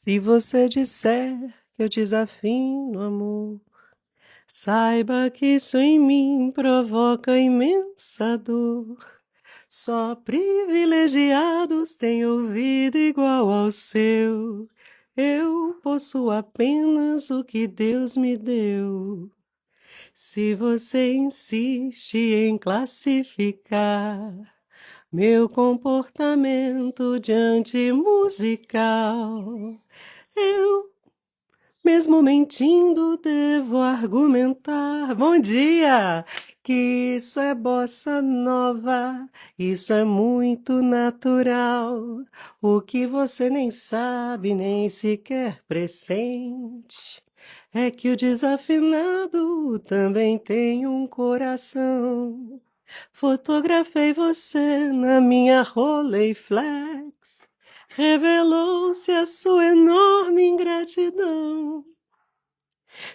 Se você disser que eu desafino amor, saiba que isso em mim provoca imensa dor. Só privilegiados têm ouvido igual ao seu. Eu possuo apenas o que Deus me deu. Se você insiste em classificar meu comportamento diante musical, eu, mesmo mentindo, devo argumentar. Bom dia! Que isso é bossa nova, isso é muito natural. O que você nem sabe, nem sequer pressente, é que o desafinado também tem um coração. Fotografei você na minha Rolleiflex. Revelou-se a sua enorme ingratidão.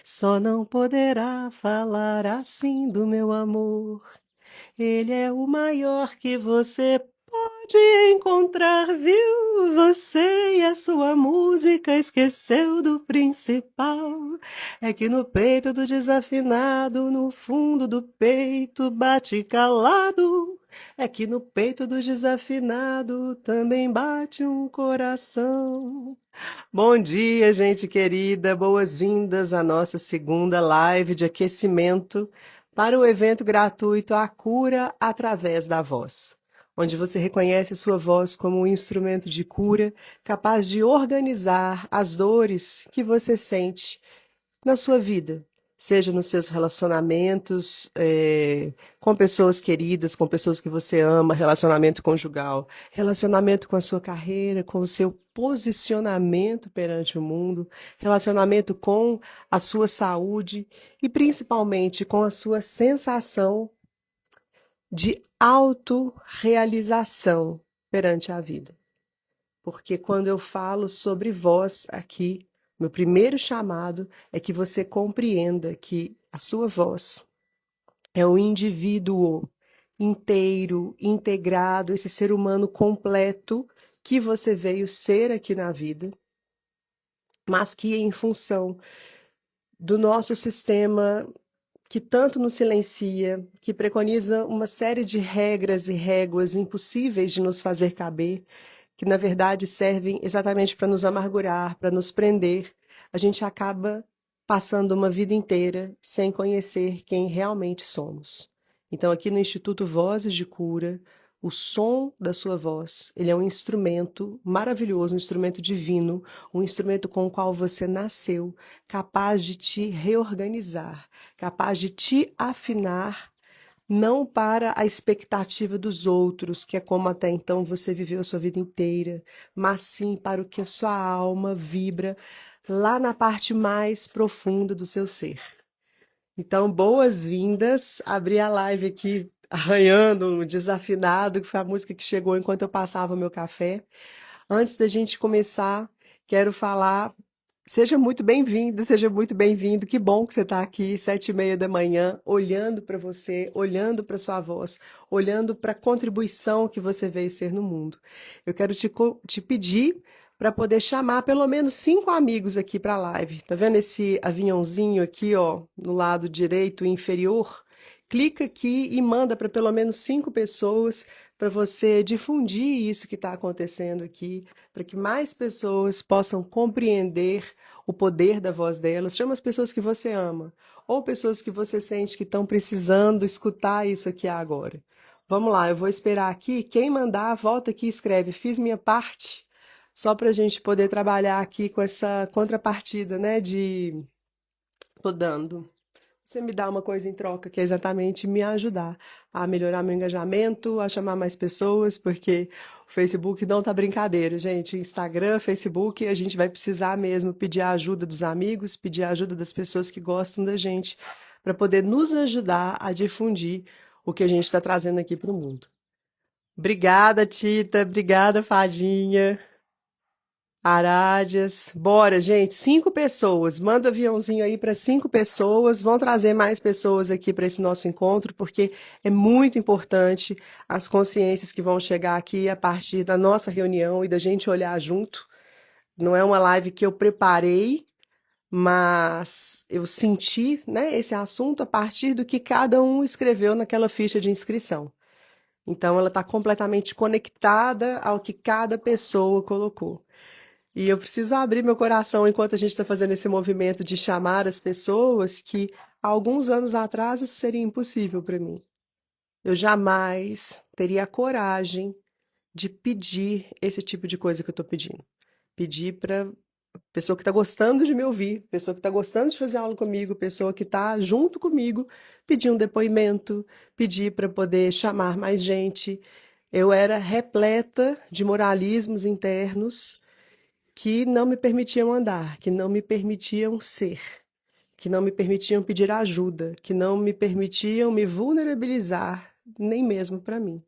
Só não poderá falar assim do meu amor. Ele é o maior que você pode encontrar, viu? Você e a sua música esqueceu do principal. É que no peito do desafinado, no fundo do peito, bate calado. É que no peito do desafinado também bate um coração. Bom dia, gente querida. Boas-vindas à nossa segunda live de aquecimento para o evento gratuito A Cura através da Voz, onde você reconhece a sua voz como um instrumento de cura capaz de organizar as dores que você sente na sua vida, seja nos seus relacionamentos, com pessoas queridas, com pessoas que você ama, relacionamento conjugal, relacionamento com a sua carreira, com o seu posicionamento perante o mundo, relacionamento com a sua saúde e principalmente com a sua sensação de autorrealização perante a vida. Porque quando eu falo sobre voz aqui, meu primeiro chamado é que você compreenda que a sua voz é o indivíduo inteiro, integrado, esse ser humano completo que você veio ser aqui na vida, mas que em função do nosso sistema que tanto nos silencia, que preconiza uma série de regras e réguas impossíveis de nos fazer caber, que na verdade servem exatamente para nos amargurar, para nos prender, a gente acaba passando uma vida inteira sem conhecer quem realmente somos. Então, aqui no Instituto Vozes de Cura, o som da sua voz, ele é um instrumento maravilhoso, um instrumento divino, um instrumento com o qual você nasceu, capaz de te reorganizar, capaz de te afinar, não para a expectativa dos outros, que é como até então você viveu a sua vida inteira, mas sim para o que a sua alma vibra lá na parte mais profunda do seu ser. Então, boas-vindas. Abri a live aqui arranhando, um desafinado, que foi a música que chegou enquanto eu passava o meu café. Antes da gente começar, quero falar. Seja muito bem-vindo, seja muito bem-vindo. Que bom que você está aqui, 7h30 da manhã, olhando para você, olhando para sua voz, olhando para a contribuição que você veio ser no mundo. Eu quero te pedir para poder chamar pelo menos 5 amigos aqui para a live. Tá vendo esse aviãozinho aqui, ó, no lado direito inferior? Clica aqui e manda para pelo menos 5 pessoas para você difundir isso que está acontecendo aqui, para que mais pessoas possam compreender o poder da voz delas. Chama as pessoas que você ama, ou pessoas que você sente que estão precisando escutar isso aqui agora. Vamos lá, eu vou esperar aqui. Quem mandar, volta aqui e escreve. Fiz minha parte, só para a gente poder trabalhar aqui com essa contrapartida, né? De tô dando. Você me dá uma coisa em troca, que é exatamente me ajudar a melhorar meu engajamento, a chamar mais pessoas, porque o Facebook não tá brincadeira, gente. Instagram, Facebook, a gente vai precisar mesmo pedir a ajuda dos amigos, pedir a ajuda das pessoas que gostam da gente, para poder nos ajudar a difundir o que a gente está trazendo aqui para o mundo. Obrigada, Tita. Obrigada, Fadinha. Arádias. Bora, gente. 5 pessoas. Manda o aviãozinho aí para 5 pessoas. Vão trazer mais pessoas aqui para esse nosso encontro, porque é muito importante as consciências que vão chegar aqui a partir da nossa reunião e da gente olhar junto Não é uma live que eu preparei, mas eu senti, né, esse assunto a partir do que cada um escreveu naquela ficha de inscrição. Então, ela está completamente conectada ao que cada pessoa colocou. E eu preciso abrir meu coração enquanto a gente está fazendo esse movimento de chamar as pessoas que há alguns anos atrás isso seria impossível para mim. Eu jamais teria a coragem de pedir esse tipo de coisa que eu estou pedindo. Pedir para pessoa que está gostando de me ouvir, pessoa que está gostando de fazer aula comigo, pessoa que está junto comigo, pedir um depoimento, pedir para poder chamar mais gente. Eu era repleta de moralismos internos que não me permitiam andar, que não me permitiam ser, que não me permitiam pedir ajuda, que não me permitiam me vulnerabilizar, nem mesmo para mim.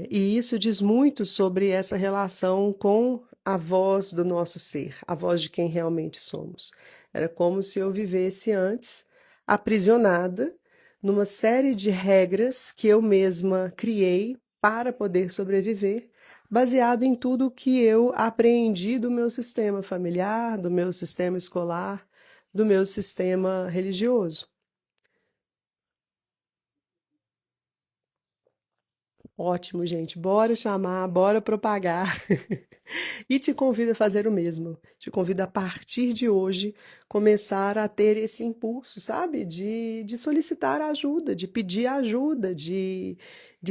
E isso diz muito sobre essa relação com a voz do nosso ser, a voz de quem realmente somos. Era como se eu vivesse antes aprisionada numa série de regras que eu mesma criei para poder sobreviver, baseado em tudo que eu aprendi do meu sistema familiar, do meu sistema escolar, do meu sistema religioso. Ótimo, gente. Bora chamar, bora propagar. E te convido a fazer o mesmo. Te convido a partir de hoje começar a ter esse impulso, sabe? De solicitar ajuda, de pedir ajuda, de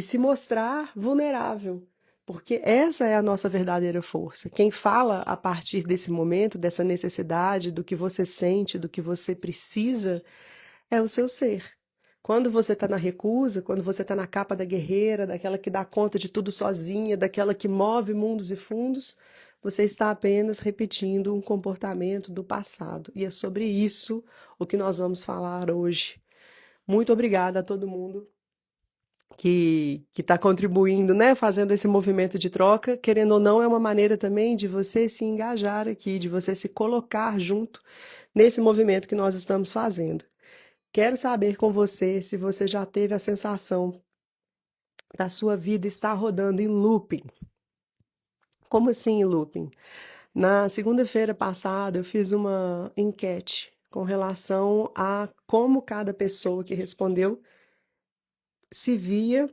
se mostrar vulnerável. Porque essa é a nossa verdadeira força. Quem fala a partir desse momento, dessa necessidade, do que você sente, do que você precisa, é o seu ser. Quando você está na recusa, quando você está na capa da guerreira, daquela que dá conta de tudo sozinha, daquela que move mundos e fundos, você está apenas repetindo um comportamento do passado. E é sobre isso o que nós vamos falar hoje. Muito obrigada a todo mundo que está contribuindo, né, fazendo esse movimento de troca. Querendo ou não, é uma maneira também de você se engajar aqui, de você se colocar junto nesse movimento que nós estamos fazendo. Quero saber com você se você já teve a sensação da sua vida estar rodando em looping. Como assim em looping? Na segunda-feira passada, eu fiz uma enquete com relação a como cada pessoa que respondeu se via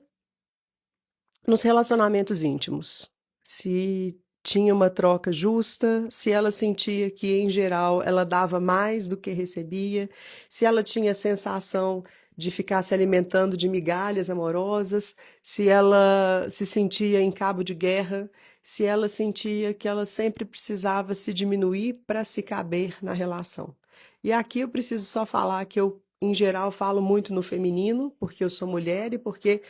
nos relacionamentos íntimos. Se tinha uma troca justa, se ela sentia que, em geral, ela dava mais do que recebia, se ela tinha a sensação de ficar se alimentando de migalhas amorosas, se ela se sentia em cabo de guerra, se ela sentia que ela sempre precisava se diminuir para se caber na relação. E aqui eu preciso só falar que eu, em geral, falo muito no feminino, porque eu sou mulher e porque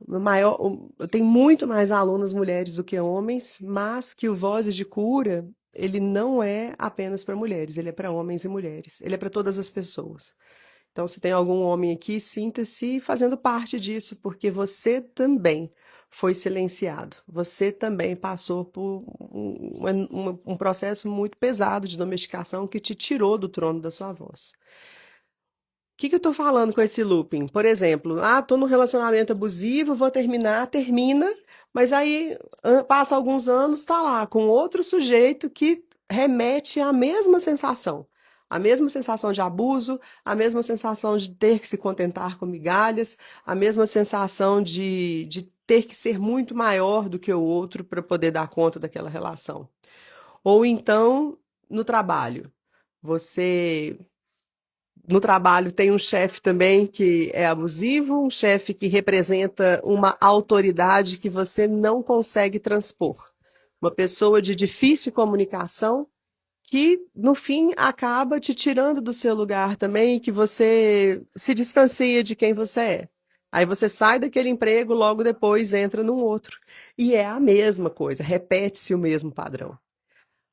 maior, eu tenho muito mais alunas mulheres do que homens, mas que o Vozes de Cura, ele não é apenas para mulheres, ele é para homens e mulheres, ele é para todas as pessoas. Então, se tem algum homem aqui, sinta-se fazendo parte disso, porque você também foi silenciado, você também passou por um processo muito pesado de domesticação que te tirou do trono da sua voz. O que eu estou falando com esse looping? Por exemplo, estou num relacionamento abusivo, vou terminar, termina, mas aí passa alguns anos, está lá com outro sujeito que remete à mesma sensação. A mesma sensação de abuso, a mesma sensação de ter que se contentar com migalhas, a mesma sensação de ter que ser muito maior do que o outro para poder dar conta daquela relação. Ou então, no trabalho, você no trabalho tem um chefe também que é abusivo, um chefe que representa uma autoridade que você não consegue transpor. Uma pessoa de difícil comunicação que, no fim, acaba te tirando do seu lugar também, que você se distancia de quem você é. Aí você sai daquele emprego, logo depois entra num outro. E é a mesma coisa, repete-se o mesmo padrão.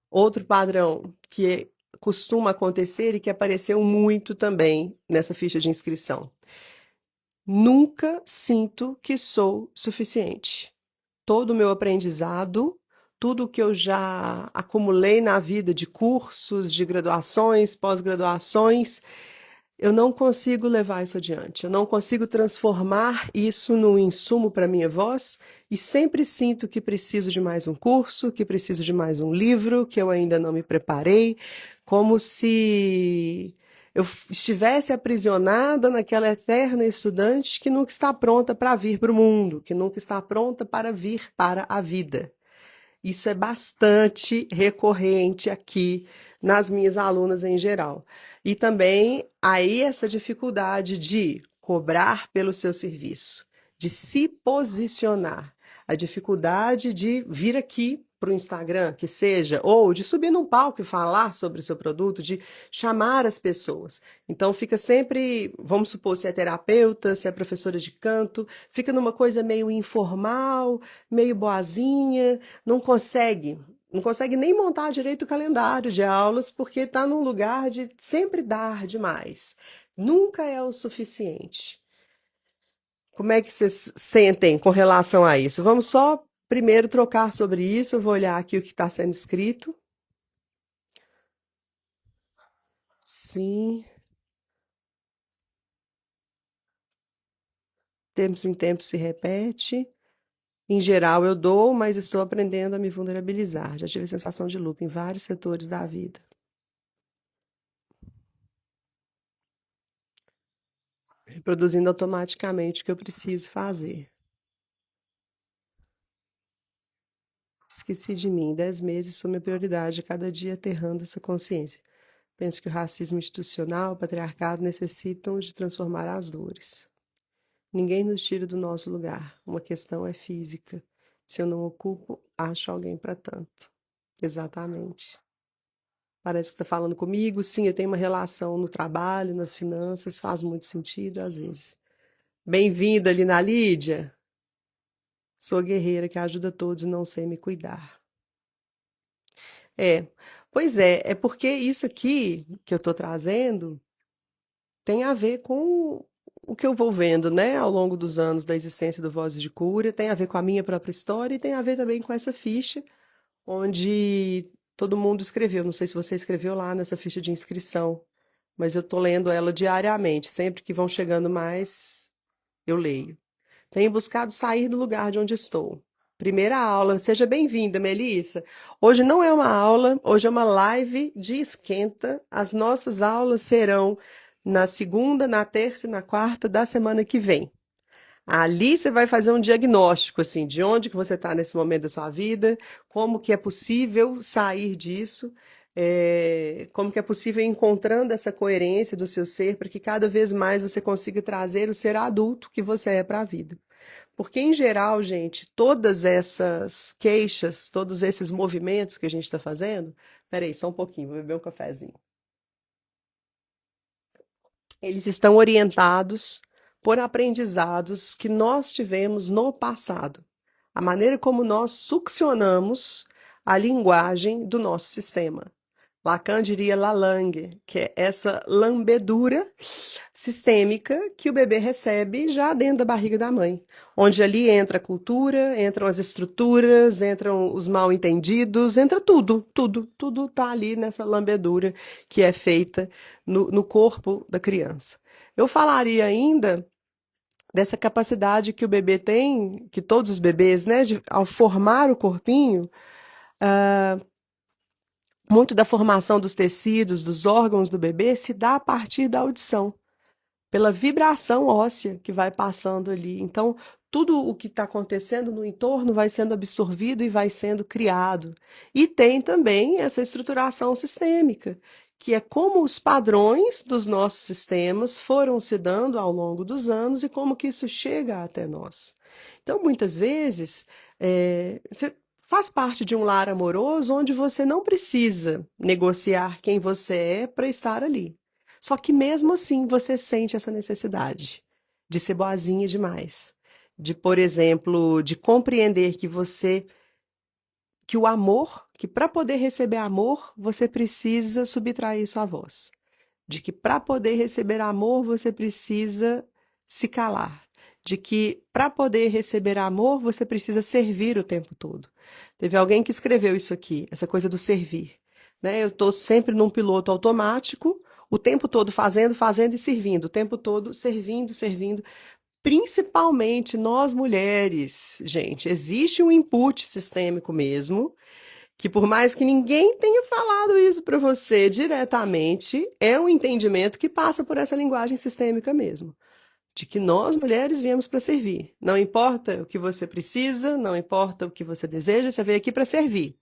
Outro padrão que costuma acontecer e que apareceu muito também nessa ficha de inscrição. Nunca sinto que sou suficiente. Todo o meu aprendizado, tudo que eu já acumulei na vida de cursos, de graduações, pós-graduações, eu não consigo levar isso adiante. Eu não consigo transformar isso num insumo para minha voz e sempre sinto que preciso de mais um curso, que preciso de mais um livro, que eu ainda não me preparei, como se eu estivesse aprisionada naquela eterna estudante que nunca está pronta para vir para o mundo, que nunca está pronta para vir para a vida. Isso é bastante recorrente aqui nas minhas alunas em geral. E também aí essa dificuldade de cobrar pelo seu serviço, de se posicionar, a dificuldade de vir aqui para o Instagram, que seja, ou de subir num palco e falar sobre o seu produto, de chamar as pessoas. Então fica sempre, vamos supor, se é terapeuta, se é professora de canto, fica numa coisa meio informal, meio boazinha, não consegue nem montar direito o calendário de aulas, porque está num lugar de sempre dar demais. Nunca é o suficiente. Como é que vocês sentem com relação a isso? Vamos só primeiro trocar sobre isso. Eu vou olhar aqui o que está sendo escrito. Sim, tempos em tempos se repete. Em geral, eu dou, mas estou aprendendo a me vulnerabilizar. Já tive a sensação de luto em vários setores da vida. Reproduzindo automaticamente o que eu preciso fazer. Esqueci de mim. 10 meses sou minha prioridade, cada dia aterrando essa consciência. Penso que o racismo institucional, o patriarcado necessitam de transformar as dores. Ninguém nos tira do nosso lugar. Uma questão é física. Se eu não ocupo, acho alguém para tanto. Exatamente. Parece que está falando comigo. Sim, eu tenho uma relação no trabalho, nas finanças, faz muito sentido às vezes. Bem-vinda, Lina Lídia. Sou guerreira que ajuda todos e não sei me cuidar. É, pois é porque isso aqui que eu estou trazendo tem a ver com o que eu vou vendo, né, ao longo dos anos da existência do Vozes de Cura, tem a ver com a minha própria história e tem a ver também com essa ficha onde todo mundo escreveu. Não sei se você escreveu lá nessa ficha de inscrição, mas eu estou lendo ela diariamente. Sempre que vão chegando mais, eu leio. Tenho buscado sair do lugar de onde estou. Primeira aula, seja bem-vinda, Melissa. Hoje não é uma aula, hoje é uma live de esquenta. As nossas aulas serão na segunda, na terça e na quarta da semana que vem. Ali você vai fazer um diagnóstico, assim, de onde que você está nesse momento da sua vida, como que é possível sair disso, como que é possível ir encontrando essa coerência do seu ser para que cada vez mais você consiga trazer o ser adulto que você é para a vida. Porque, em geral, gente, todas essas queixas, todos esses movimentos que a gente está fazendo. Peraí, só um pouquinho, vou beber um cafezinho. Eles estão orientados por aprendizados que nós tivemos no passado. A maneira como nós succionamos a linguagem do nosso sistema. Lacan diria la langue, que é essa lambedura sistêmica que o bebê recebe já dentro da barriga da mãe, onde ali entra a cultura, entram as estruturas, entram os mal-entendidos, entra tudo, tudo está ali nessa lambedura que é feita no corpo da criança. Eu falaria ainda dessa capacidade que o bebê tem, que todos os bebês, né, ao formar o corpinho, muito da formação dos tecidos, dos órgãos do bebê se dá a partir da audição, pela vibração óssea que vai passando ali. Então, tudo o que está acontecendo no entorno vai sendo absorvido e vai sendo criado. E tem também essa estruturação sistêmica, que é como os padrões dos nossos sistemas foram se dando ao longo dos anos e como que isso chega até nós. Então, muitas vezes, você faz parte de um lar amoroso onde você não precisa negociar quem você é para estar ali. Só que mesmo assim você sente essa necessidade de ser boazinha demais. De, por exemplo, de compreender que o amor, que para poder receber amor, você precisa subtrair sua voz. De que para poder receber amor, você precisa se calar. De que para poder receber amor, você precisa servir o tempo todo. Teve alguém que escreveu isso aqui, essa coisa do servir. Né? Eu estou sempre num piloto automático, O tempo todo fazendo, fazendo e servindo, o tempo todo servindo, servindo. Principalmente nós mulheres, gente, existe um input sistêmico mesmo, que por mais que ninguém tenha falado isso para você diretamente, é um entendimento que passa por essa linguagem sistêmica mesmo, de que nós mulheres viemos para servir. Não importa o que você precisa, não importa o que você deseja, você veio aqui para servir.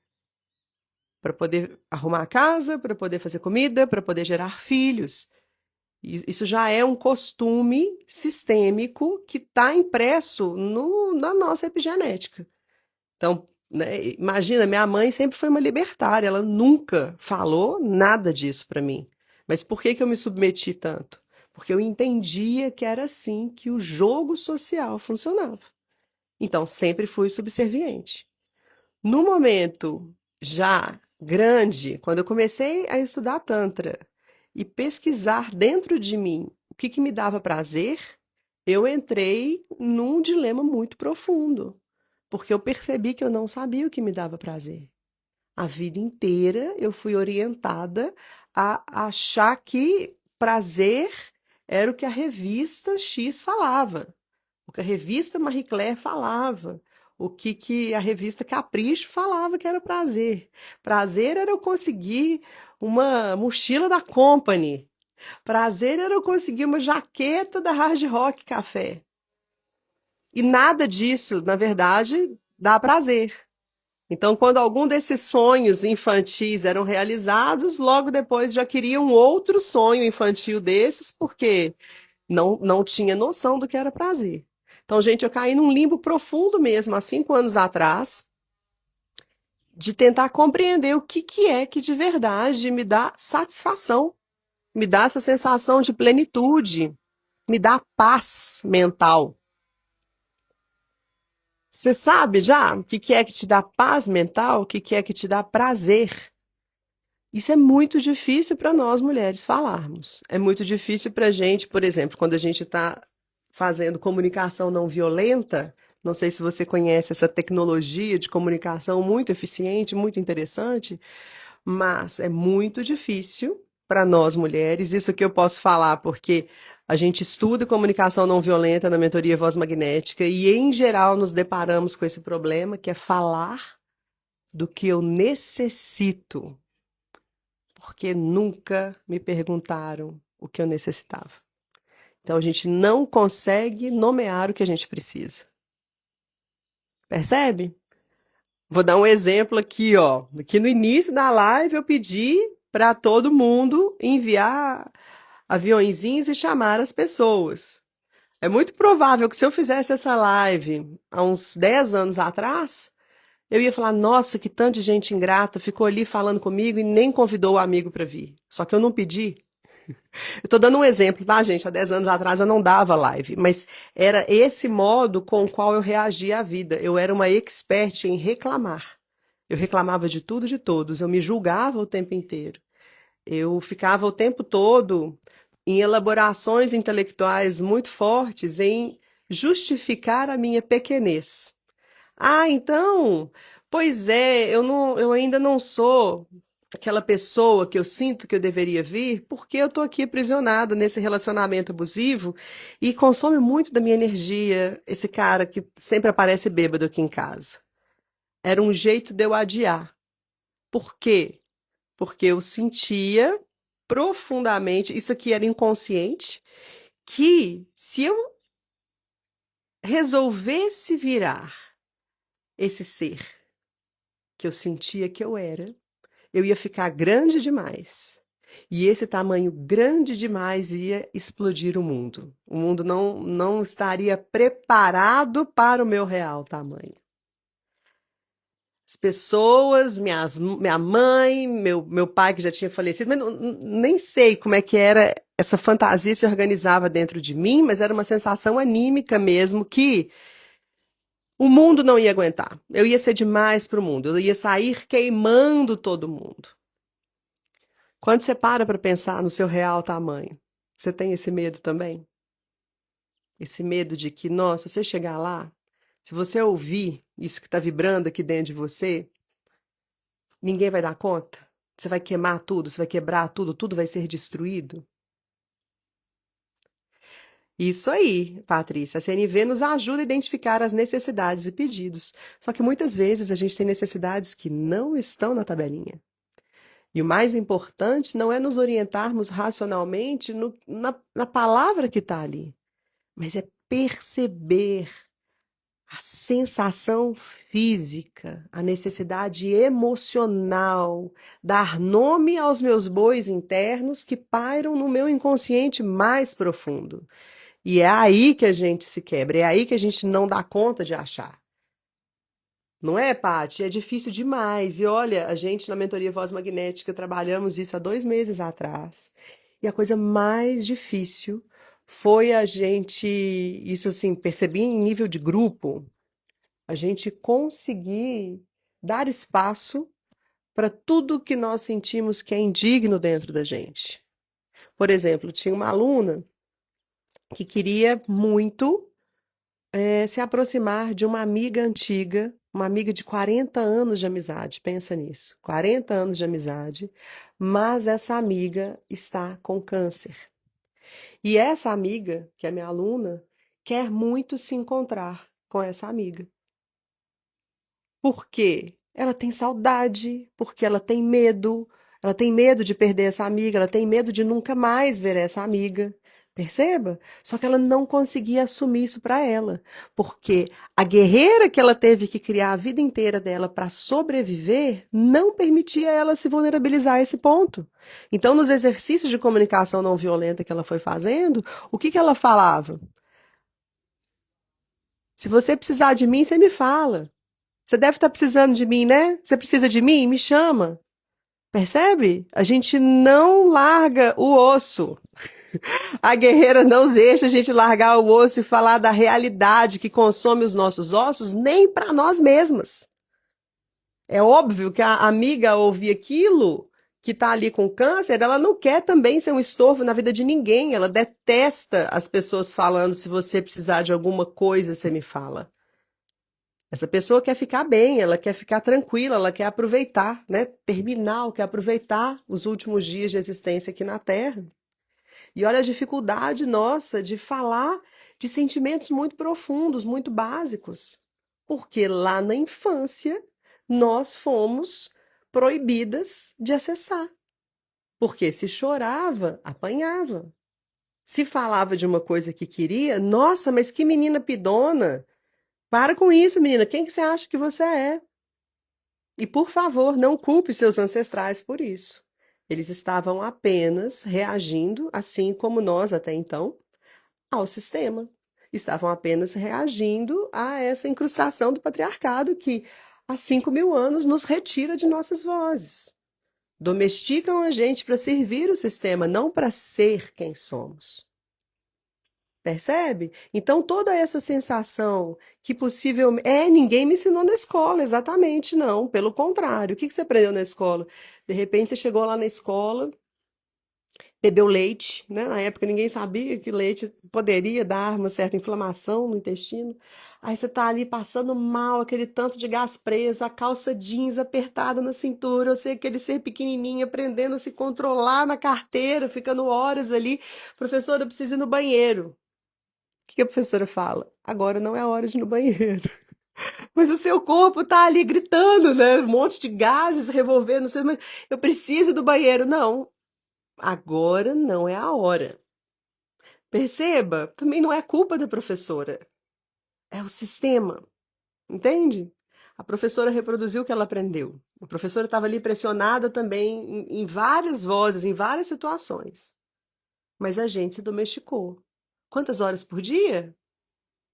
Para poder arrumar a casa, para poder fazer comida, para poder gerar filhos. Isso já é um costume sistêmico que está impresso na nossa epigenética. Então, né, imagina, minha mãe sempre foi uma libertária, ela nunca falou nada disso para mim. Mas por que que eu me submeti tanto? Porque eu entendia que era assim que o jogo social funcionava. Então, sempre fui subserviente. No momento já grande, quando eu comecei a estudar Tantra e pesquisar dentro de mim o que me dava prazer, eu entrei num dilema muito profundo, porque eu percebi que eu não sabia o que me dava prazer. A vida inteira eu fui orientada a achar que prazer era o que a revista X falava, o que a revista Marie Claire falava, o que a revista Capricho falava que era prazer. Prazer era eu conseguir uma mochila da Company. Prazer era eu conseguir uma jaqueta da Hard Rock Café. E nada disso, na verdade, dá prazer. Então, quando algum desses sonhos infantis eram realizados, logo depois já queria um outro sonho infantil desses, porque não tinha noção do que era prazer. Então, gente, eu caí num limbo profundo mesmo, há 5 anos atrás, de tentar compreender o que é que de verdade me dá satisfação, me dá essa sensação de plenitude, me dá paz mental. Você sabe já o que é que te dá paz mental, o que é que te dá prazer? Isso é muito difícil para nós mulheres falarmos. É muito difícil para a gente, por exemplo, quando a gente está fazendo comunicação não violenta. Não sei se você conhece essa tecnologia de comunicação muito eficiente, muito interessante, mas é muito difícil para nós mulheres. Isso que eu posso falar porque a gente estuda comunicação não violenta na mentoria Voz Magnética e, em geral, nos deparamos com esse problema, que é falar do que eu necessito, porque nunca me perguntaram o que eu necessitava. Então, a gente não consegue nomear o que a gente precisa. Percebe? Vou dar um exemplo aqui, ó. Aqui no início da live eu pedi para todo mundo enviar aviõezinhos e chamar as pessoas. É muito provável que se eu fizesse essa live há uns 10 anos atrás, eu ia falar, nossa, que tanto de gente ingrata ficou ali falando comigo e nem convidou o amigo para vir. Só que eu não pedi. Eu tô dando um exemplo, tá, gente? Há 10 anos atrás eu não dava live, mas era esse modo com o qual eu reagia à vida. Eu era uma expert em reclamar. Eu reclamava de tudo, de todos. Eu me julgava o tempo inteiro. Eu ficava o tempo todo em elaborações intelectuais muito fortes em justificar a minha pequenez. Ah, então, pois é, eu ainda não sou aquela pessoa que eu sinto que eu deveria vir, porque eu tô aqui aprisionada nesse relacionamento abusivo e consome muito da minha energia, esse cara que sempre aparece bêbado aqui em casa. Era um jeito de eu adiar. Por quê? Porque eu sentia profundamente, isso aqui era inconsciente, que se eu resolvesse virar esse ser que eu sentia que eu ia ficar grande demais. E esse tamanho grande demais ia explodir o mundo. O mundo não estaria preparado para o meu real tamanho. As pessoas, minha mãe, meu pai que já tinha falecido, mas nem sei como é que era, essa fantasia se organizava dentro de mim, mas era uma sensação anímica mesmo que o mundo não ia aguentar. Eu ia ser demais para o mundo, eu ia sair queimando todo mundo. Quando você para pensar no seu real tamanho, você tem esse medo também? Esse medo de que, nossa, se você chegar lá, se você ouvir isso que está vibrando aqui dentro de você, ninguém vai dar conta? Você vai queimar tudo, você vai quebrar tudo, tudo vai ser destruído? Isso aí, Patrícia. A CNV nos ajuda a identificar as necessidades e pedidos. Só que muitas vezes a gente tem necessidades que não estão na tabelinha. E o mais importante não é nos orientarmos racionalmente na palavra que está ali, mas é perceber a sensação física, a necessidade emocional, dar nome aos meus bois internos que pairam no meu inconsciente mais profundo. E é aí que a gente se quebra, é aí que a gente não dá conta de achar. Não é, Paty? É difícil demais. E olha, a gente na mentoria Voz Magnética trabalhamos isso há 2 meses atrás. E a coisa mais difícil foi a gente, isso assim, percebi em nível de grupo, a gente conseguir dar espaço para tudo que nós sentimos que é indigno dentro da gente. Por exemplo, tinha uma aluna que queria muito se aproximar de uma amiga antiga, uma amiga de 40 anos de amizade, pensa nisso, 40 anos de amizade, mas essa amiga está com câncer. E essa amiga, que é minha aluna, quer muito se encontrar com essa amiga. Por quê? Ela tem saudade, porque ela tem medo de perder essa amiga, ela tem medo de nunca mais ver essa amiga. Perceba? Só que ela não conseguia assumir isso para ela, porque a guerreira que ela teve que criar a vida inteira dela para sobreviver não permitia ela se vulnerabilizar a esse ponto. Então, nos exercícios de comunicação não violenta que ela foi fazendo, o que que ela falava? Se você precisar de mim, você me fala. Você deve estar precisando de mim, né? Você precisa de mim? Me chama. Percebe? A gente não larga o osso. A guerreira não deixa a gente largar o osso e falar da realidade que consome os nossos ossos, nem para nós mesmas. É óbvio que a amiga ouvir aquilo que está ali com câncer, ela não quer também ser um estorvo na vida de ninguém. Ela detesta as pessoas falando: se você precisar de alguma coisa, você me fala. Essa pessoa quer ficar bem, ela quer ficar tranquila, ela quer aproveitar, né? Terminal, quer aproveitar os últimos dias de existência aqui na Terra. E olha a dificuldade nossa de falar de sentimentos muito profundos, muito básicos. Porque lá na infância nós fomos proibidas de acessar. Porque se chorava, apanhava. Se falava de uma coisa que queria, nossa, mas que menina pidona! Para com isso, menina. Quem que você acha que você é? E, por favor, não culpe seus ancestrais por isso. Eles estavam apenas reagindo, assim como nós até então, ao sistema. Estavam apenas reagindo a essa incrustação do patriarcado que, há 5.000 anos, nos retira de nossas vozes. Domesticam a gente para servir o sistema, não para ser quem somos. Percebe? Então, toda essa sensação que possivelmente. Ninguém me ensinou na escola, exatamente, não. Pelo contrário, o que você aprendeu na escola? De repente, você chegou lá na escola, bebeu leite, né? Na época, ninguém sabia que leite poderia dar uma certa inflamação no intestino. Aí você tá ali passando mal, aquele tanto de gás preso, a calça jeans apertada na cintura, eu sei aquele ser pequenininho aprendendo a se controlar na carteira, ficando horas ali. Professora, eu preciso ir no banheiro. O que a professora fala? Agora não é a hora de ir no banheiro. Mas o seu corpo tá ali gritando, né? Um monte de gases revolvendo, não sei, mas eu preciso do banheiro. Não, agora não é a hora. Perceba? Também não é culpa da professora, é o sistema, entende? A professora reproduziu o que ela aprendeu. A professora estava ali pressionada também em várias vozes, em várias situações. Mas a gente se domesticou. Quantas horas por dia?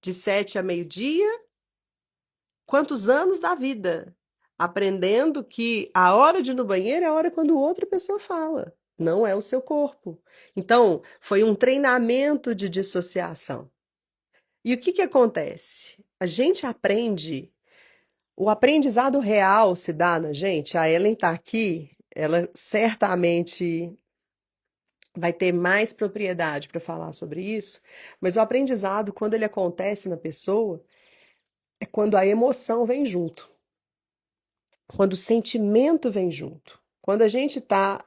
De 7 a meio-dia? Quantos anos da vida? Aprendendo que a hora de ir no banheiro é a hora quando outra pessoa fala, não é o seu corpo. Então, foi um treinamento de dissociação. E o que que acontece? A gente aprende, o aprendizado real se dá na gente. A Ellen está aqui, ela certamente vai ter mais propriedade para falar sobre isso, mas o aprendizado, quando ele acontece na pessoa, é quando a emoção vem junto. Quando o sentimento vem junto. Quando a gente está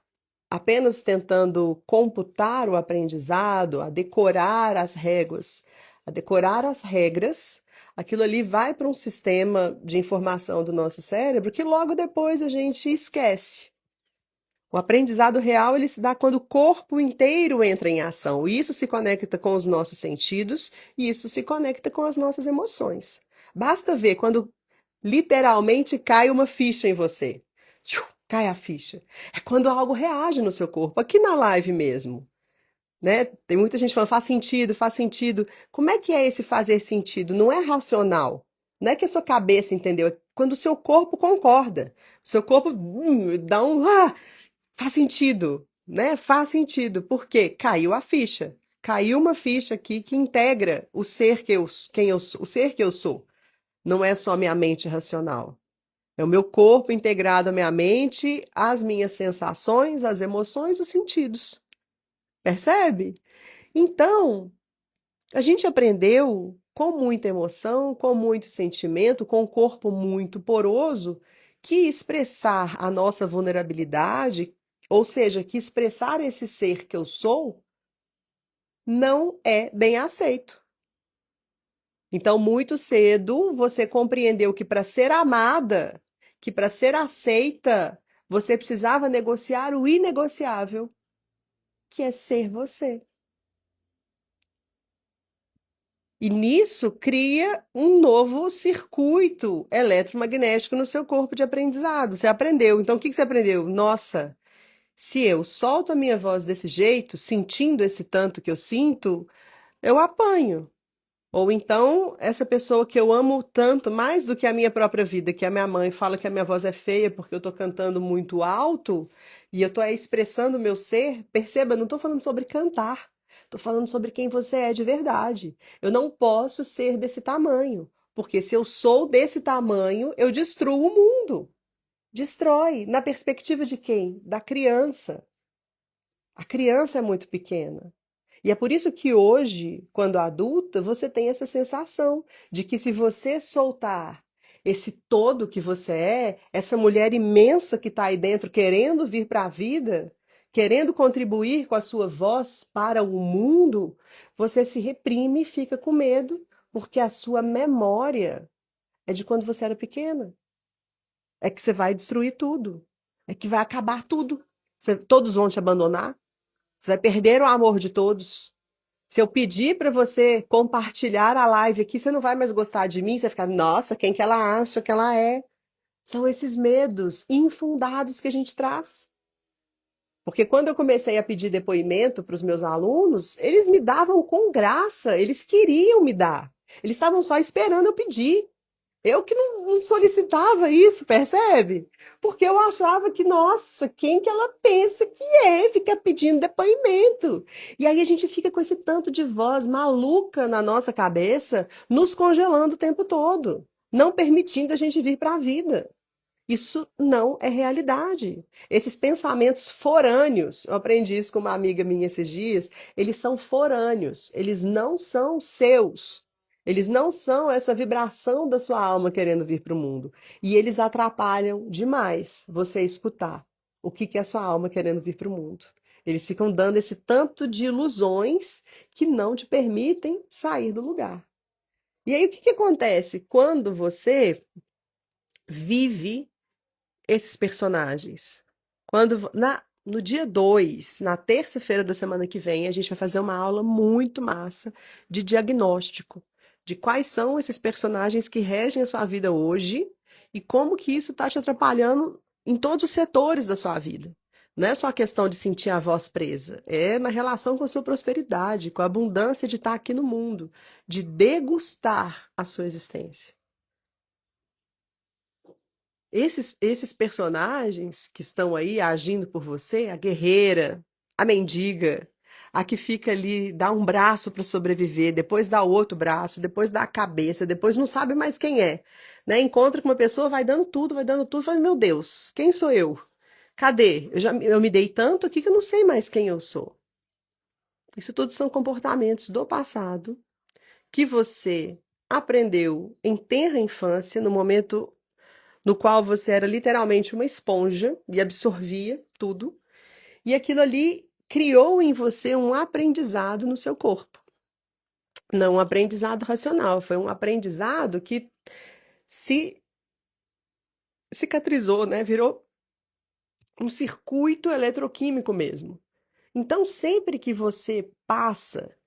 apenas tentando computar o aprendizado, a decorar as regras, aquilo ali vai para um sistema de informação do nosso cérebro que logo depois a gente esquece. O aprendizado real ele se dá quando o corpo inteiro entra em ação. E isso se conecta com os nossos sentidos e isso se conecta com as nossas emoções. Basta ver quando literalmente cai uma ficha em você. Cai a ficha. É quando algo reage no seu corpo, aqui na live mesmo, né? Tem muita gente falando, faz sentido, faz sentido. Como é que é esse fazer sentido? Não é racional. Não é que a sua cabeça entendeu, é quando o seu corpo concorda. O seu corpo dá um, faz sentido, né? Faz sentido. Por quê? Caiu a ficha. Caiu uma ficha aqui que integra o ser que eu, quem eu sou, o ser que eu sou. Não é só minha mente racional. É o meu corpo integrado à minha mente, às minhas sensações, às emoções, os sentidos. Percebe? Então, a gente aprendeu com muita emoção, com muito sentimento, com um corpo muito poroso, que expressar a nossa vulnerabilidade, ou seja, que expressar esse ser que eu sou, não é bem aceito. Então, muito cedo, você compreendeu que para ser amada, que para ser aceita, você precisava negociar o inegociável, que é ser você. E nisso cria um novo circuito eletromagnético no seu corpo de aprendizado. Você aprendeu. Então, o que você aprendeu? Nossa, se eu solto a minha voz desse jeito, sentindo esse tanto que eu sinto, eu apanho. Ou então, essa pessoa que eu amo tanto, mais do que a minha própria vida, que a minha mãe fala que a minha voz é feia porque eu estou cantando muito alto e eu estou expressando o meu ser. Perceba, não estou falando sobre cantar, estou falando sobre quem você é de verdade. Eu não posso ser desse tamanho, porque se eu sou desse tamanho, eu destruo o mundo. Destrói. Na perspectiva de quem? Da criança. A criança é muito pequena. E é por isso que hoje, quando adulta, você tem essa sensação de que se você soltar esse todo que você é, essa mulher imensa que está aí dentro querendo vir para a vida, querendo contribuir com a sua voz para o mundo, você se reprime e fica com medo, porque a sua memória é de quando você era pequena. É que você vai destruir tudo. É que vai acabar tudo. Todos vão te abandonar. Você vai perder o amor de todos. Se eu pedir para você compartilhar a live aqui, você não vai mais gostar de mim, você vai ficar, nossa, quem que ela acha que ela é? São esses medos infundados que a gente traz. Porque quando eu comecei a pedir depoimento para os meus alunos, eles me davam com graça, eles queriam me dar. Eles estavam só esperando eu pedir. Eu que não solicitava isso, percebe? Porque eu achava que, nossa, quem que ela pensa que é? Fica pedindo depoimento. E aí a gente fica com esse tanto de voz maluca na nossa cabeça, nos congelando o tempo todo, não permitindo a gente vir para a vida. Isso não é realidade. Esses pensamentos forâneos, eu aprendi isso com uma amiga minha esses dias, eles são forâneos, eles não são seus. Eles não são essa vibração da sua alma querendo vir para o mundo. E eles atrapalham demais você escutar o que que é a sua alma querendo vir para o mundo. Eles ficam dando esse tanto de ilusões que não te permitem sair do lugar. E aí o que que acontece? Quando você vive esses personagens. No dia 2, na terça-feira da semana que vem, a gente vai fazer uma aula muito massa de diagnóstico, de quais são esses personagens que regem a sua vida hoje e como que isso está te atrapalhando em todos os setores da sua vida. Não é só a questão de sentir a voz presa, é na relação com a sua prosperidade, com a abundância de estar aqui no mundo, de degustar a sua existência. Esses personagens que estão aí agindo por você, a guerreira, a mendiga, a que fica ali, dá um braço para sobreviver, depois dá outro braço, depois dá a cabeça, depois não sabe mais quem é, né? Encontra com uma pessoa, vai dando tudo, fala, meu Deus, quem sou eu? Cadê? Eu me dei tanto aqui que eu não sei mais quem eu sou. Isso tudo são comportamentos do passado que você aprendeu em tenra infância, no momento no qual você era literalmente uma esponja e absorvia tudo, e aquilo ali criou em você um aprendizado no seu corpo. Não um aprendizado racional, foi um aprendizado que se cicatrizou, né? Virou um circuito eletroquímico mesmo. Então, sempre que você passa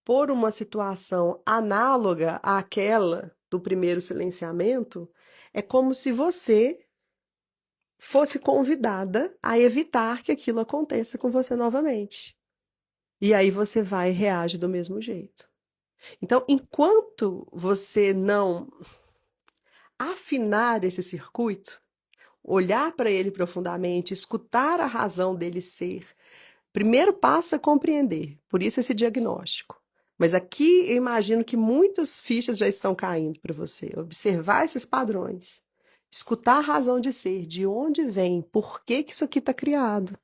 por uma situação análoga àquela do primeiro silenciamento, é como se você fosse convidada a evitar que aquilo aconteça com você novamente. E aí você vai e reage do mesmo jeito. Então, enquanto você não afinar esse circuito, olhar para ele profundamente, escutar a razão dele ser, primeiro passo é compreender, por isso esse diagnóstico. Mas aqui eu imagino que muitas fichas já estão caindo para você. Observar esses padrões, escutar a razão de ser, de onde vem, por que que isso aqui está criado.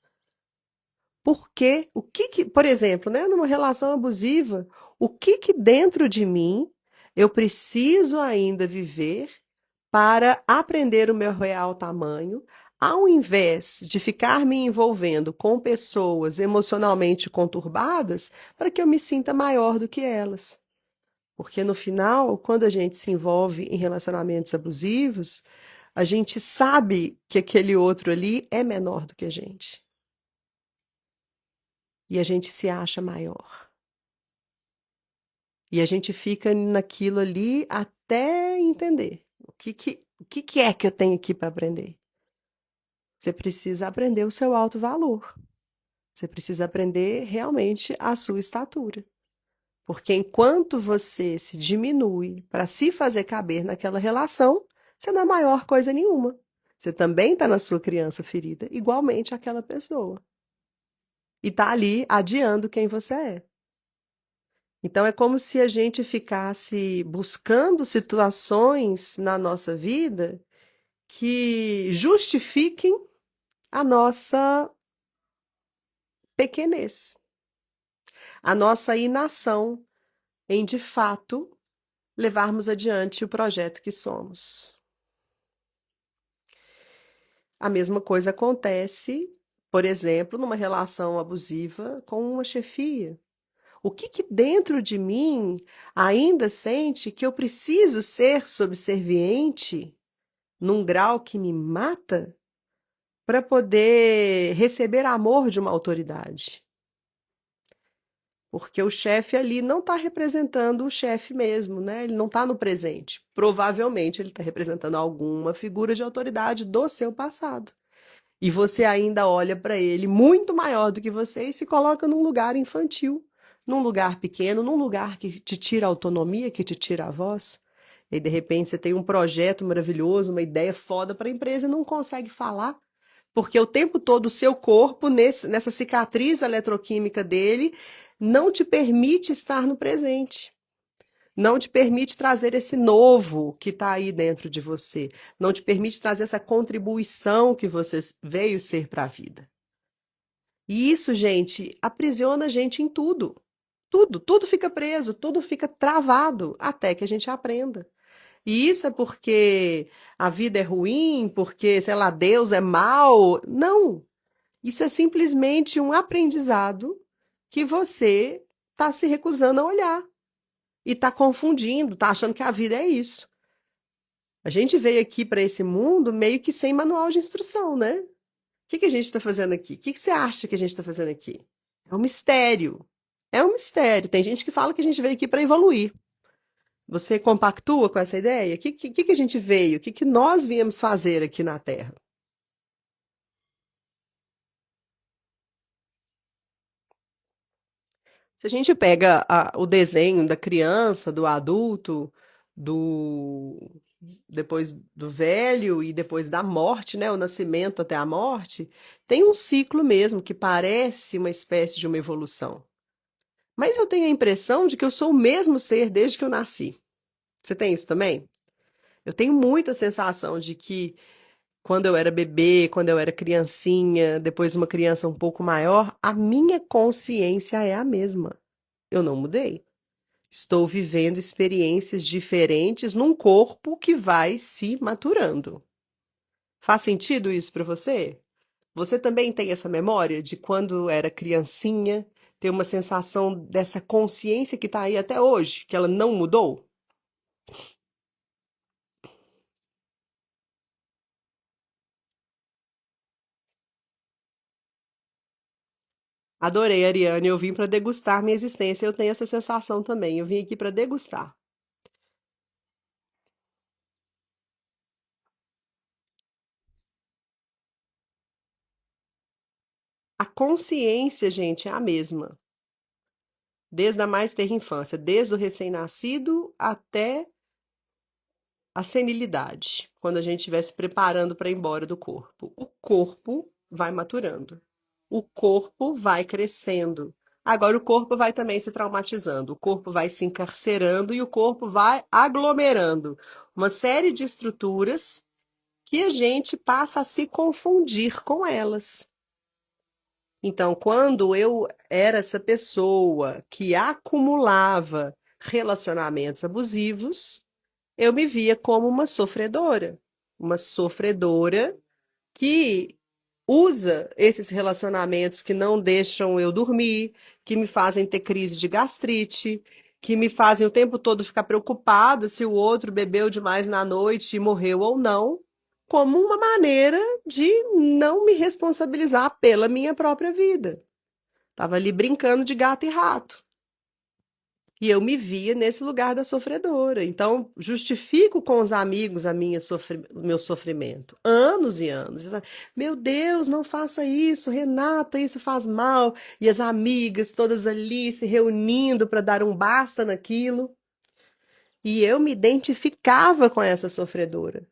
Por quê? O que que, por exemplo, né, numa relação abusiva, o que que dentro de mim eu preciso ainda viver para aprender o meu real tamanho, ao invés de ficar me envolvendo com pessoas emocionalmente conturbadas, para que eu me sinta maior do que elas. Porque no final, quando a gente se envolve em relacionamentos abusivos, a gente sabe que aquele outro ali é menor do que a gente. E a gente se acha maior. E a gente fica naquilo ali até entender o que é que eu tenho aqui para aprender. Você precisa aprender o seu alto valor. Você precisa aprender realmente a sua estatura. Porque enquanto você se diminui para se fazer caber naquela relação, você não é maior coisa nenhuma. Você também está na sua criança ferida, igualmente aquela pessoa. E está ali adiando quem você é. Então é como se a gente ficasse buscando situações na nossa vida que justifiquem a nossa pequenez, a nossa inação em, de fato, levarmos adiante o projeto que somos. A mesma coisa acontece, por exemplo, numa relação abusiva com uma chefia. O que que dentro de mim ainda sente que eu preciso ser subserviente num grau que me mata para poder receber amor de uma autoridade? Porque o chefe ali não está representando o chefe mesmo, né? Ele não está no presente. Provavelmente ele está representando alguma figura de autoridade do seu passado. E você ainda olha para ele muito maior do que você e se coloca num lugar infantil, num lugar pequeno, num lugar que te tira a autonomia, que te tira a voz. E de repente você tem um projeto maravilhoso, uma ideia foda para a empresa e não consegue falar, porque o tempo todo o seu corpo, nessa cicatriz eletroquímica dele, não te permite estar no presente. Não te permite trazer esse novo que está aí dentro de você. Não te permite trazer essa contribuição que você veio ser para a vida. E isso, gente, aprisiona a gente em tudo. Tudo fica preso, tudo fica travado até que a gente aprenda. E isso é porque a vida é ruim, porque, sei lá, Deus é mau. Não. Isso é simplesmente um aprendizado que você está se recusando a olhar. E está confundindo, está achando que a vida é isso. A gente veio aqui para esse mundo meio que sem manual de instrução, né? O que que a gente está fazendo aqui? O que que você acha que a gente está fazendo aqui? É um mistério. É um mistério. Tem gente que fala que a gente veio aqui para evoluir. Você compactua com essa ideia? O que a gente veio? O que que nós viemos fazer aqui na Terra? Se a gente pega o desenho da criança, do adulto, do depois do velho e depois da morte, né, o nascimento até a morte, tem um ciclo mesmo que parece uma espécie de uma evolução. Mas eu tenho a impressão de que eu sou o mesmo ser desde que eu nasci. Você tem isso também? Eu tenho muito a sensação de que quando eu era bebê, quando eu era criancinha, depois uma criança um pouco maior, a minha consciência é a mesma. Eu não mudei. Estou vivendo experiências diferentes num corpo que vai se maturando. Faz sentido isso para você? Você também tem essa memória de quando era criancinha, ter uma sensação dessa consciência que está aí até hoje, que ela não mudou? Adorei, Ariane. Eu vim para degustar minha existência. Eu tenho essa sensação também. Eu vim aqui para degustar. A consciência, gente, é a mesma. Desde a mais tenra infância, desde o recém-nascido até a senilidade, quando a gente estiver se preparando para ir embora do corpo. O corpo vai maturando. O corpo vai crescendo. Agora o corpo vai também se traumatizando, o corpo vai se encarcerando e o corpo vai aglomerando uma série de estruturas que a gente passa a se confundir com elas. Então, quando eu era essa pessoa que acumulava relacionamentos abusivos, eu me via como uma sofredora que usa esses relacionamentos que não deixam eu dormir, que me fazem ter crise de gastrite, que me fazem o tempo todo ficar preocupada se o outro bebeu demais na noite e morreu ou não, como uma maneira de não me responsabilizar pela minha própria vida. Tava ali brincando de gato e rato. E eu me via nesse lugar da sofredora. Então, justifico com os amigos o meu sofrimento. Anos e anos. Meu Deus, não faça isso, Renata, isso faz mal. E as amigas todas ali se reunindo para dar um basta naquilo. E eu me identificava com essa sofredora.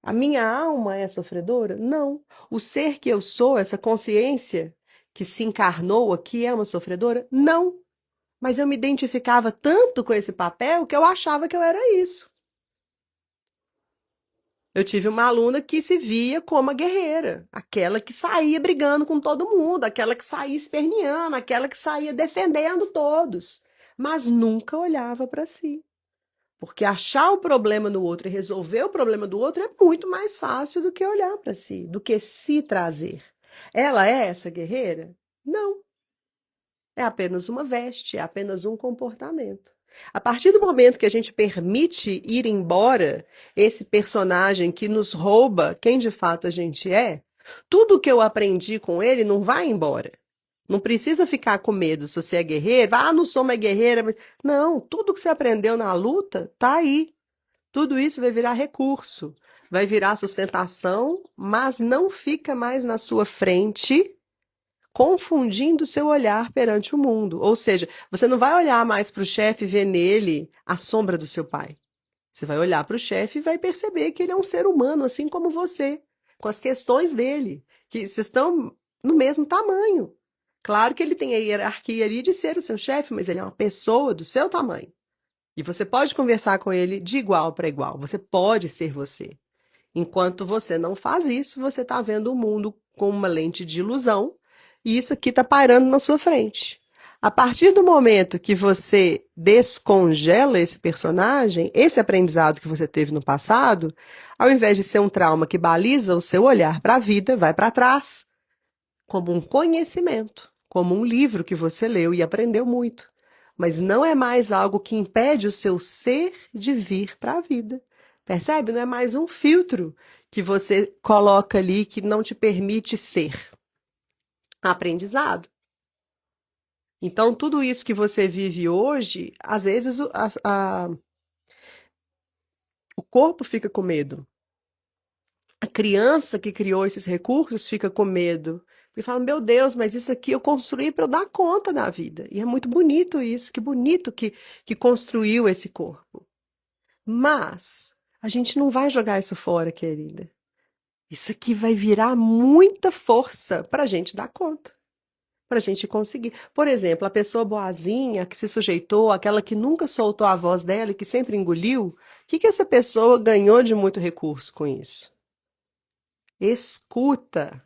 A minha alma é sofredora? Não. O ser que eu sou, essa consciência que se encarnou aqui, é uma sofredora? Não. Mas eu me identificava tanto com esse papel que eu achava que eu era isso. Eu tive uma aluna que se via como a guerreira, aquela que saía brigando com todo mundo, aquela que saía esperneando, aquela que saía defendendo todos, mas nunca olhava para si. Porque achar o problema no outro e resolver o problema do outro é muito mais fácil do que olhar para si, do que se trazer. Ela é essa guerreira? Não. É apenas uma veste, é apenas um comportamento. A partir do momento que a gente permite ir embora esse personagem que nos rouba quem de fato a gente é, tudo que eu aprendi com ele não vai embora. Não precisa ficar com medo se você é guerreira. Ah, não sou mais guerreira. Mas... Não, tudo que você aprendeu na luta tá aí. Tudo isso vai virar recurso, vai virar sustentação, mas não fica mais na sua frente confundindo seu olhar perante o mundo. Ou seja, você não vai olhar mais para o chefe e ver nele a sombra do seu pai. Você vai olhar para o chefe e vai perceber que ele é um ser humano, assim como você, com as questões dele, que vocês estão no mesmo tamanho. Claro que ele tem a hierarquia ali de ser o seu chefe, mas ele é uma pessoa do seu tamanho. E você pode conversar com ele de igual para igual. Você pode ser você. Enquanto você não faz isso, você está vendo o mundo com uma lente de ilusão e isso aqui está parando na sua frente. A partir do momento que você descongela esse personagem, esse aprendizado que você teve no passado, ao invés de ser um trauma que baliza o seu olhar para a vida, vai para trás, como um conhecimento, como um livro que você leu e aprendeu muito. Mas não é mais algo que impede o seu ser de vir para a vida. Percebe? Não é mais um filtro que você coloca ali que não te permite ser. Aprendizado. Então, tudo isso que você vive hoje, às vezes o corpo fica com medo. A criança que criou esses recursos fica com medo. E fala, meu Deus, mas isso aqui eu construí para eu dar conta da vida. E é muito bonito isso, que bonito que construiu esse corpo. Mas a gente não vai jogar isso fora, querida. Isso aqui vai virar muita força para a gente dar conta, para a gente conseguir. Por exemplo, a pessoa boazinha que se sujeitou, aquela que nunca soltou a voz dela e que sempre engoliu, o que que essa pessoa ganhou de muito recurso com isso? Escuta,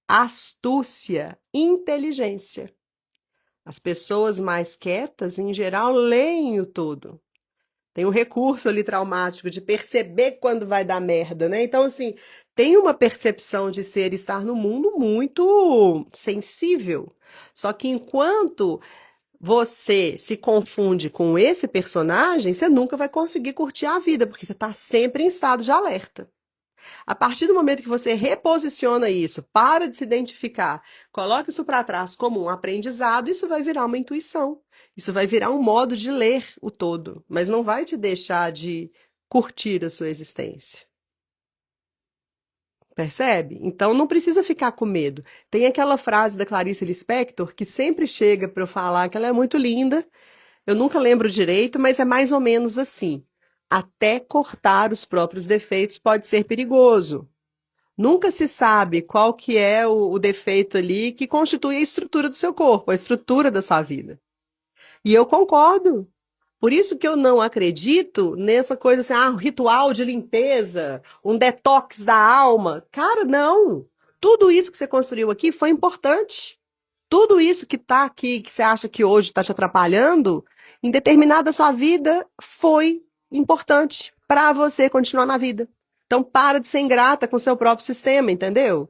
astúcia, inteligência. As pessoas mais quietas, em geral, leem o todo. Tem um recurso ali traumático de perceber quando vai dar merda, né? Então, assim, tem uma percepção de ser e estar no mundo muito sensível. Só que enquanto você se confunde com esse personagem, você nunca vai conseguir curtir a vida, porque você está sempre em estado de alerta. A partir do momento que você reposiciona isso, para de se identificar, coloca isso para trás como um aprendizado, isso vai virar uma intuição. Isso vai virar um modo de ler o todo, mas não vai te deixar de curtir a sua existência. Percebe? Então não precisa ficar com medo. Tem aquela frase da Clarice Lispector que sempre chega para eu falar que ela é muito linda. Eu nunca lembro direito, mas é mais ou menos assim. Até cortar os próprios defeitos pode ser perigoso. Nunca se sabe qual que é o defeito ali que constitui a estrutura do seu corpo, a estrutura da sua vida. E eu concordo. Por isso que eu não acredito nessa coisa assim, um ritual de limpeza, um detox da alma. Cara, não. Tudo isso que você construiu aqui foi importante. Tudo isso que está aqui, que você acha que hoje está te atrapalhando, em determinada sua vida, foi importante para você continuar na vida. Então, para de ser ingrata com o seu próprio sistema, entendeu?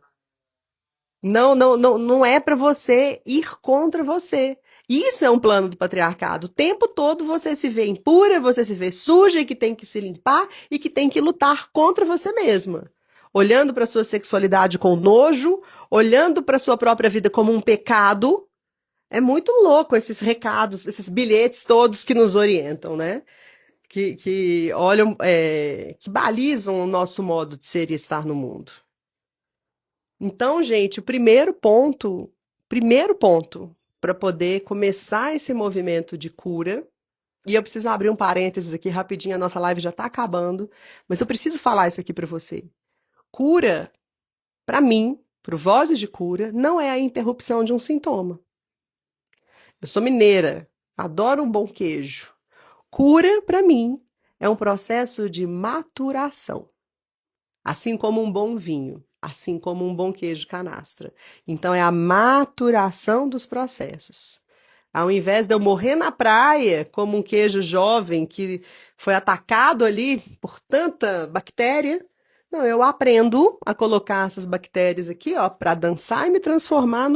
Não é para você ir contra você. Isso é um plano do patriarcado. O tempo todo você se vê impura, você se vê suja e que tem que se limpar e que tem que lutar contra você mesma. Olhando para sua sexualidade com nojo, olhando para sua própria vida como um pecado. É muito louco esses recados, esses bilhetes todos que nos orientam, né? Que olham, que balizam o nosso modo de ser e estar no mundo. Então, gente, o primeiro ponto para poder começar esse movimento de cura, e eu preciso abrir um parênteses aqui rapidinho, a nossa live já está acabando, mas eu preciso falar isso aqui para você. Cura, para mim, para Vozes de Cura, não é a interrupção de um sintoma. Eu sou mineira, adoro um bom queijo. Cura, para mim, é um processo de maturação, assim como um bom vinho, assim como um bom queijo canastra. Então, é a maturação dos processos. Ao invés de eu morrer na praia, como um queijo jovem que foi atacado ali por tanta bactéria, não, eu aprendo a colocar essas bactérias aqui, ó, para dançar e me transformar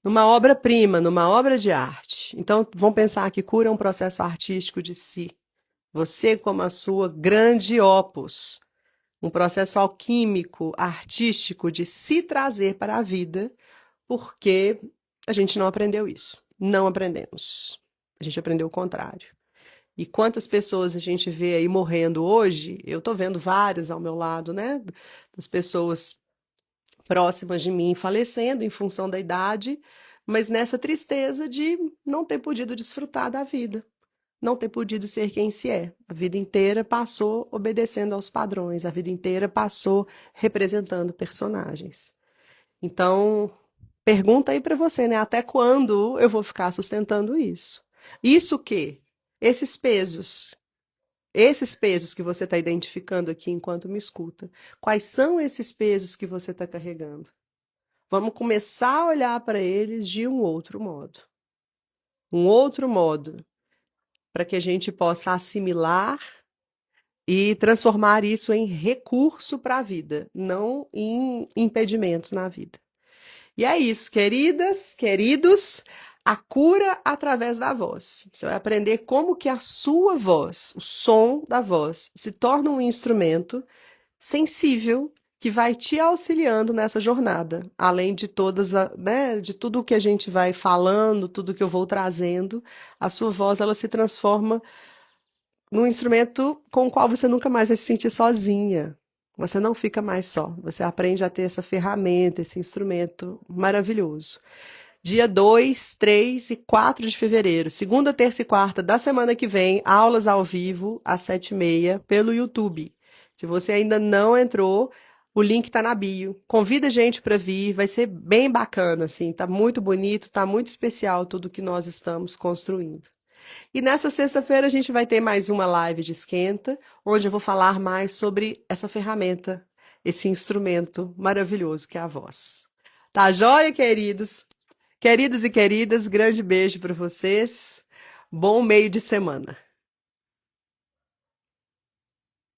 numa obra-prima, numa obra de arte. Então, vamos pensar que cura é um processo artístico de si. Você como a sua grande opus, um processo alquímico, artístico de se trazer para a vida, porque a gente não aprendeu isso. Não aprendemos. A gente aprendeu o contrário. E quantas pessoas a gente vê aí morrendo hoje? Eu estou vendo várias ao meu lado, né? Das pessoas próximas de mim falecendo em função da idade, mas nessa tristeza de não ter podido desfrutar da vida, não ter podido ser quem se é. A vida inteira passou obedecendo aos padrões, a vida inteira passou representando personagens. Então, pergunta aí para você, né? Até quando eu vou ficar sustentando isso? Isso o quê? Esses pesos que você está identificando aqui enquanto me escuta. Quais são esses pesos que você está carregando? Vamos começar a olhar para eles de um outro modo. Um outro modo para que a gente possa assimilar e transformar isso em recurso para a vida, não em impedimentos na vida. E é isso, queridas, queridos, a cura através da voz. Você vai aprender como que a sua voz, o som da voz, se torna um instrumento sensível que vai te auxiliando nessa jornada, além de todas, né, de tudo que a gente vai falando, tudo que eu vou trazendo, a sua voz ela se transforma num instrumento com o qual você nunca mais vai se sentir sozinha. Você não fica mais só. Você aprende a ter essa ferramenta, esse instrumento maravilhoso. Dia 2, 3 e 4 de fevereiro, segunda, terça e quarta da semana que vem, aulas ao vivo às 7h30 pelo YouTube. Se você ainda não entrou, o link está na bio. Convida a gente para vir, vai ser bem bacana, assim, tá muito bonito, tá muito especial tudo que nós estamos construindo. E nessa sexta-feira a gente vai ter mais uma live de esquenta, onde eu vou falar mais sobre essa ferramenta, esse instrumento maravilhoso que é a voz. Tá joia, queridos? Queridos e queridas, grande beijo para vocês. Bom meio de semana.